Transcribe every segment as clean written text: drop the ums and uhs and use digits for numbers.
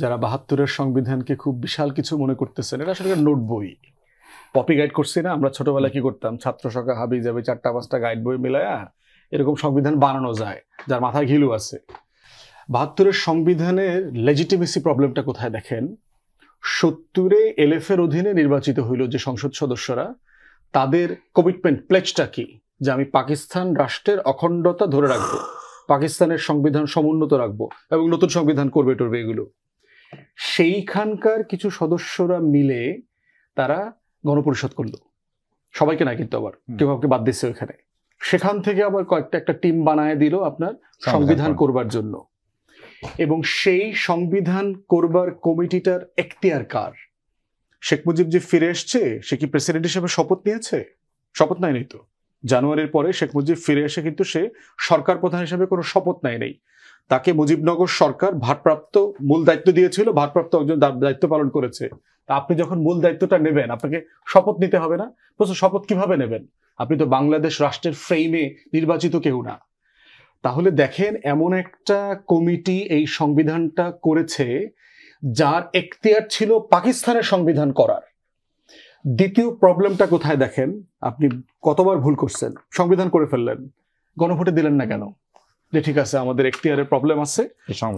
যারা ৭২-এর সংবিধানকে খুব বিশাল কিছু মনে করতেছেন, এটা আসলে নোট বই। পপি গাইড করছি না আমরা ছোটবেলায়, কি করতাম, ছাত্র সখা হাবি যাবে 4-5টা গাইড বই মিলায়া এরকম সংবিধান বানানো যায়, যার মাথায় ঘিলু আছে। ৭২-এর সংবিধানের লেজিটিমেসি প্রবলেমটা কোথায় দেখেন। ৭০-এ এলএফের অধীনে নির্বাচিত হইল যে সংসদ সদস্যরা, তাদের কমিটমেন্ট প্লেজটা কি, যে আমি পাকিস্তান রাষ্ট্রের অখণ্ডতা ধরে রাখবো, পাকিস্তানের সংবিধান সমুন্নত রাখবো এবং নতুন সংবিধান করবে টরবে এগুলো। সেইখানকার কিছু সদস্যরা মিলে তারা গণপরিষদ করলো, সবাইকে না কিন্তু, আবার কেউ কাউকে বাদ দিচ্ছে ওইখানে। সেখান থেকে আবার একটা টিম বানায় দিল আপনার সংবিধান করবার জন্য। এবং সেই সংবিধান করবার কমিটিটার এখতিয়ার কার? শেখ মুজিব যে ফিরে এসছে, সে কি প্রেসিডেন্ট হিসেবে শপথ নিয়েছে? শপথ নেয়নি তো। জানুয়ারির পরে শেখ মুজিব ফিরে এসে কিন্তু সে সরকার প্রধান হিসেবে কোনো শপথ নেয়। তাকে মুজিবনগর সরকার ভারপ্রাপ্ত মূল দায়িত্ব দিয়েছিল, ভারপ্রাপ্ত একজন দায়িত্ব পালন করেছে। তা আপনি যখন মূল দায়িত্বটা নেবেন, আপনাকে শপথ নিতে হবে না? প্রশ্ন, শপথ কিভাবে নেবেন? আপনি তো বাংলাদেশ রাষ্ট্রের ফ্রেমে নির্বাচিত কেউ না। তাহলে দেখেন, এমন একটা কমিটি এই সংবিধানটা করেছে যার এখতিয়ার ছিল পাকিস্তানের সংবিধান করার। দ্বিতীয় প্রবলেমটা কোথায় দেখেন, আপনি কতবার ভুল করছেন, সংবিধান করে ফেললেন, গণভোটে দিলেন না কেন? যে ঠিক আছে, আমাদের এখতিয়ারের প্রবলেম আছে,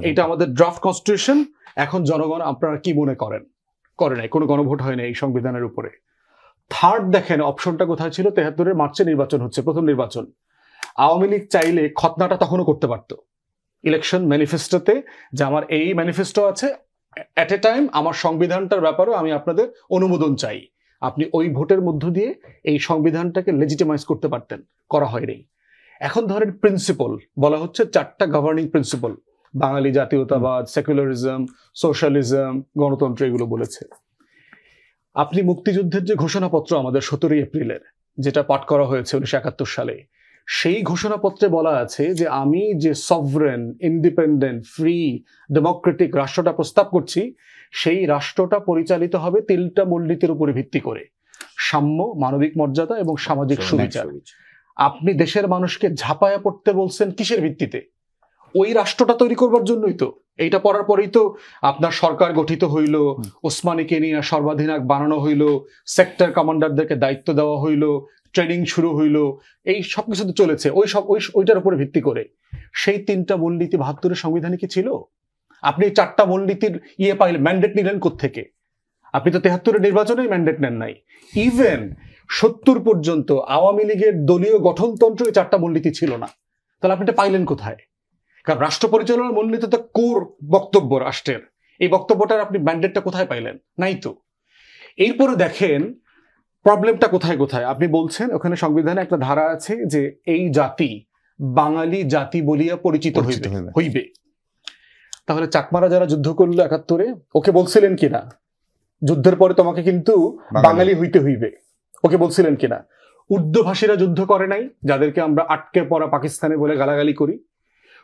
এটা আমাদের ড্রাফট কনস্টিটিউশন, এখন জনগণ আপনারা কি মনে করেন, করে নাই, কোনো গণভোট হয় না এই সংবিধানের উপরে। থার্ড দেখেন অপশনটা কোথায় ছিল, ৭৩-এর মার্চে নির্বাচন হচ্ছে, প্রথম নির্বাচন। আওয়ামী লীগ চাইলে খতনাটা তখনও করতে পারতো ইলেকশন ম্যানিফেস্টোতে, যে আমার এই ম্যানিফেস্টো আছে, অ্যাট এ টাইম আমার সংবিধানটার ব্যাপারেও আমি আপনাদের অনুমোদন চাই। আপনি ওই ভোটের মধ্য দিয়ে এই সংবিধানটাকে লেজিটিমাইজ করতে পারতেন, করা হয়নি। এখন ধরেন প্রিন্সিপল বলা হচ্ছে, 4টা গভর্নিং প্রিন্সিপল, বাঙালি জাতীয়তাবাদ, সেকুলারিজম, সোশ্যালিজম, গণতন্ত্র, এগুলো বলেছে। আপনি মুক্তিযুদ্ধের যে ঘোষণাপত্র আমাদের 17 এপ্রিলের, যেটা পাঠ করা হয়েছে 1971 সালে, সেই ঘোষণাপত্রে বলা আছে যে আমি যে সভরেন, ইন্ডিপেন্ডেন্ট, ফ্রি, ডেমোক্রেটিক রাষ্ট্রটা প্রস্তাব করছি, সেই রাষ্ট্রটা পরিচালিত হবে 3টা মূলনীতির উপরে ভিত্তি করে: সাম্য, মানবিক মর্যাদা এবং সামাজিক সুবিচার। আপনি দেশের মানুষকে ঝাঁপায়া পড়তে বলছেন কিসের ভিত্তিতে? ওই রাষ্ট্রটা তৈরি করবার জন্যই তো। এইটা পড়ার পরেই তো আপনার সরকার গঠিত হইল, ওসমানীকে নিয়ে সর্বাধিনায়ক বানানো হইল, সেক্টর কমান্ডারদেরকে দায়িত্ব দেওয়া হইল, ট্রেনিং শুরু হইল, এই সবকিছু তো চলেছে ওইটার উপরে ভিত্তি করে। সেই 3টা মূলনীতি ৭২-এর সংবিধানে কি ছিল? আপনি 4টা মূলনীতির পাইলেন, ম্যান্ডেট নিলেন কোত্থেকে? আপনি তো ৭৩-এর নির্বাচনেই ম্যান্ডেট নেন নাই। ইভেন ৭০ পর্যন্ত আওয়ামী লীগের দলীয় গঠনতন্ত্র এই 4টা মূলনীতি ছিল না। তাহলে আপনি এটা পাইলেন কোথায়? কারণ রাষ্ট্র পরিচালনার মূলনীতি তো কোর বক্তব্য রাষ্ট্রের, এই বক্তব্যটার আপনি ম্যান্ডেটটা কোথায় পাইলেন? নাই তো। এরপরে দেখেন প্রবলেমটা কোথায় কোথায়। আপনি বলছেন ওখানে সংবিধানে একটা ধারা আছে যে এই জাতি বাঙালি জাতি বলিয়া পরিচিত হইবে। তাহলে চাকমারা যারা যুদ্ধ করলো ৭১-এ, ওকে বলছিলেন কিনা যুদ্ধের পরে তোমাকে কিন্তু বাঙালি হইতে হইবে? ওকে বলছিলেন কিনা? উর্দুভাষীরা যুদ্ধ করে নাই, যাদেরকে আমরা আটকে পড়া পাকিস্তানে বলে গালাগালি করি?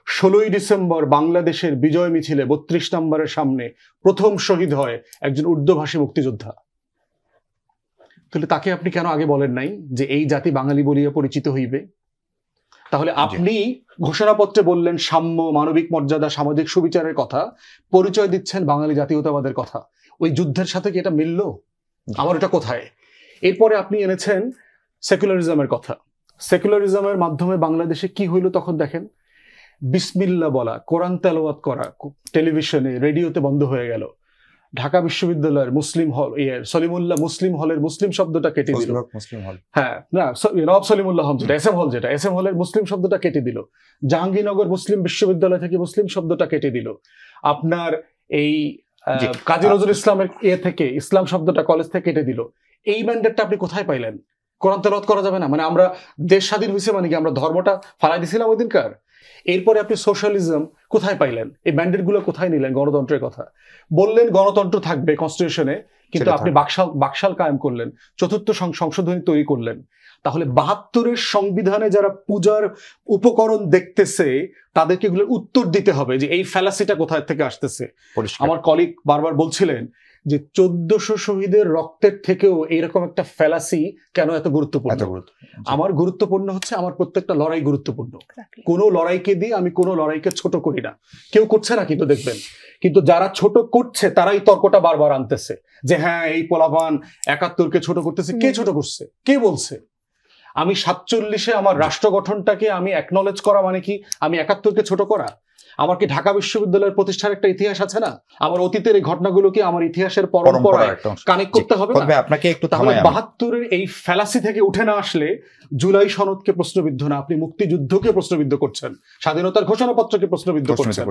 16ই ডিসেম্বর বাংলাদেশের বিজয় মিছিলে 32 নম্বরের সামনে প্রথম শহীদ হয় একজন উর্দুভাষী মুক্তিযোদ্ধা। তাহলে তাকে আপনি কেন আগে বলেন নাই যে এই জাতি বাঙালি বলিয়া পরিচিত হইবে? তাহলে আপনি ঘোষণাপত্রে বললেন সাম্য, মানবিক মর্যাদা, সামাজিক সুবিচারের কথা, পরিচয় দিচ্ছেন বাঙালি জাতীয়তাবাদের কথা। ওই যুদ্ধের সাথে কি এটা মিলল? আমার এটা কোথায়? এরপরে আপনি এনেছেন সেকুলারিজমের কথা। সেকুলারিজমের মাধ্যমে বাংলাদেশে কি হইল তখন দেখেন। বিসমিল্লাহ বলা, কোরআন তেলাওয়াত করা টেলিভিশনে, রেডিওতে বন্ধ হয়ে গেল। ঢাকা বিশ্ববিদ্যালয়ের মুসলিম হল, সলিমুল্লাহ মুসলিম হলের মুসলিম শব্দটা কেটে দিল। হ্যাঁ, না, নবাব সলিমুল্লাহ হল যেটা, এস এম হলের মুসলিম শব্দটা কেটে দিল। জাহাঙ্গীরনগর মুসলিম বিশ্ববিদ্যালয় থেকে মুসলিম শব্দটা কেটে দিল। আপনার এই কাজী নজরুল ইসলামের থেকে ইসলাম শব্দটা কলেজ থেকে কেটে দিল। এই ম্যান্ডেটটা আপনি কোথায় পাইলেন? কোরআন তেলাওয়াত করা যাবে না মানে আমরা দেশ স্বাধীন হয়েছে মানে কি আমরা ধর্মটা ফালাই দিছিলাম ওই দিনকার? এরপরে আপনি সোশ্যালিজম কোথায় পাইলেন? এই ম্যান্ডেট গুলো কোথায় নিলেন? গণতন্ত্রের কথা বললেন, গণতন্ত্র থাকবে কনস্টিটিউশনে, কিন্তু আপনি বাকশাল কায়েম করলেন, 4র্থ সংশোধনী তৈরি করলেন। তাহলে ৭২-এর সংবিধানে যারা পূজার উপকরণ দেখতেছে তাদেরকে এগুলোর উত্তর দিতে হবে যে এই ফ্যালাসিটা কোথায় থেকে আসতেছে। আমার কলিগ বারবার বলছিলেন যে 1400 শহীদের রক্তের থেকেও এইরকম একটা ফ্যালাসি কেন এত গুরুত্বপূর্ণ? আমার গুরুত্বপূর্ণ হচ্ছে আমার প্রত্যেকটা লড়াই গুরুত্বপূর্ণ। কোনো লড়াইকে দিয়ে আমি কোনো লড়াইকে ছোট করি না, কেউ করছে না কিন্তু দেখবেন, কিন্তু যারা ছোট করছে তারাই তর্কটা বারবার আনতেছে যে হ্যাঁ এই পোলাপান 71-কে ছোট করতেছে। কে ছোট করছে? কে বলছে? আমি 47-এ আমার রাষ্ট্র গঠনটাকে আমি অ্যাকনলেজ করা মানে কি আমি 71-কে ছোট করা? আমার কি ঢাকা বিশ্ববিদ্যালয়ের প্রতিষ্ঠার একটা ইতিহাস আছে না? আমার অতীতের এই ঘটনাগুলো কি আমার ইতিহাসের পরম্পরায় কানেক্ট করতে হবে না? আপনাকে একটু তাহলে 72-এর এই ফ্যালাসি থেকে উঠে না আসলে জুলাই সনদকে প্রশ্নবিদ্ধ না, আপনি মুক্তিযুদ্ধকে প্রশ্নবিদ্ধ করছেন, স্বাধীনতার ঘোষণাপত্রকে প্রশ্নবিদ্ধ করছেন।